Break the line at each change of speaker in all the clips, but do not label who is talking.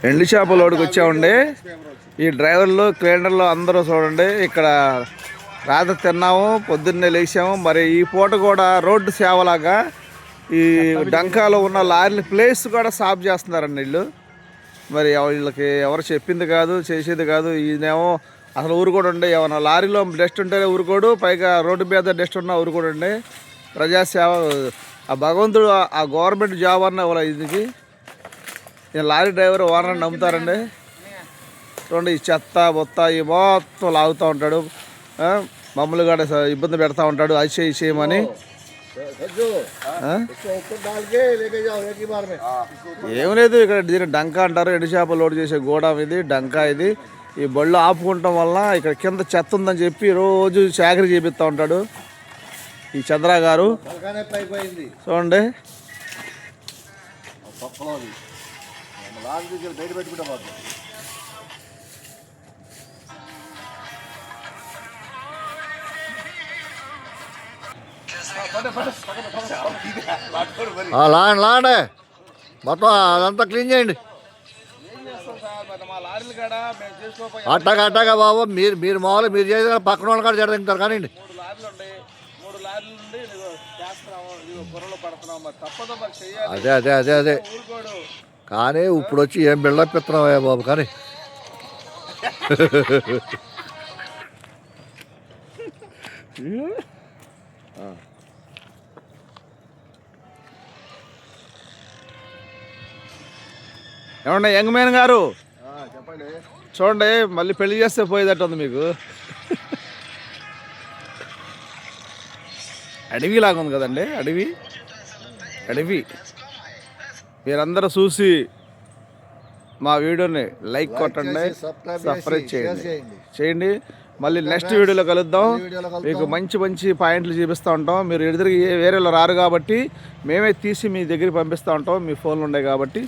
ఎండు చేపల లోడుకి వచ్చామండి. ఈ డ్రైవర్లు క్లీనర్లు అందరూ చూడండి. ఇక్కడ రాత్రి తిన్నాము, పొద్దున్నే లేచాము. మరి ఈ పూట కూడా రోడ్డు సేవలాగా ఈ డంకాలో ఉన్న లారీల ప్లేస్ కూడా సాఫ్ చేస్తున్నారండి వీళ్ళు. మరి వీళ్ళకి ఎవరు చెప్పింది కాదు, చేసేది కాదు. ఈయనేమో అసలు ఊరుకోడు ఉండే, ఏమన్నా లారీలో డస్ట్ ఉంటేనే ఊరుకోడు, పైగా రోడ్డు మీద డస్ట్ ఉన్నా ఊరుకోడండి. ప్రజాసేవ ఆ భగవంతుడు ఆ గవర్నమెంట్ జాబ్ అన్న ఇవ్వాలి. ఇది లారీ డ్రైవర్ ఓనర్ నమ్ముతారండి. చూడండి, ఈ చెత్త బొత్త ఈ మొత్తం లాగుతూ ఉంటాడు. మమ్మల్ని కూడా ఇబ్బంది పెడతా ఉంటాడు, అది చేయమని. ఏం లేదు, ఇక్కడ దీన్ని డంకా అంటారు. ఎండు చేపలు లోడ్ చేసే గోడాం ఇది, డంకా ఇది. ఈ బళ్ళు ఆపుకుంటాం వల్ల ఇక్కడ కింద చెత్త ఉందని చెప్పి రోజు చాకరీ చేపిస్తూ ఉంటాడు ఈ చంద్ర గారు. చూడండి,
లాండే మొత్తం అదంతా క్లీన్ చేయండి. అట్టాగా బాబు, మీరు మామూలు మీరు చేసిన పక్కన వాళ్ళు కూడా జరుగుతారు. కానీ అదే కానీ ఇప్పుడు వచ్చి ఏం బిల్డప్ ఇస్తున్నావా బాబు. కానీ
ఏమన్నా యంగ్ మ్యాన్ గారు చెప్పండి. చూడండి, మళ్ళీ పెళ్లి చేస్తే పోయేదట్టు ఉంది మీకు. అడవిలాగా ఉంది కదండి, అడవి. మీరందరూ చూసి మా వీడియోని లైక్ కొట్టండి, సబ్స్క్రైబ్ చేయండి. మళ్ళీ నెక్స్ట్ వీడియోలో కలుద్దాం. మీకు మంచి పాయింట్లు చూపిస్తూ ఉంటాం. మీరు ఎదురుగా వేరేలో రారు కాబట్టి మేమే తీసి మీ దగ్గరికి పంపిస్తూ ఉంటాం. మీ ఫోన్లు ఉన్నాయి కాబట్టి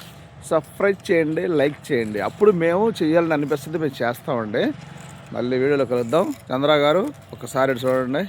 సబ్స్క్రైబ్ చేయండి, లైక్ చేయండి. అప్పుడు మేము చేయాలని అనిపిస్తుంది, మేము చేస్తామండి. మళ్ళీ వీడియోలో కలుద్దాం. చంద్ర గారు ఒకసారి చూడండి.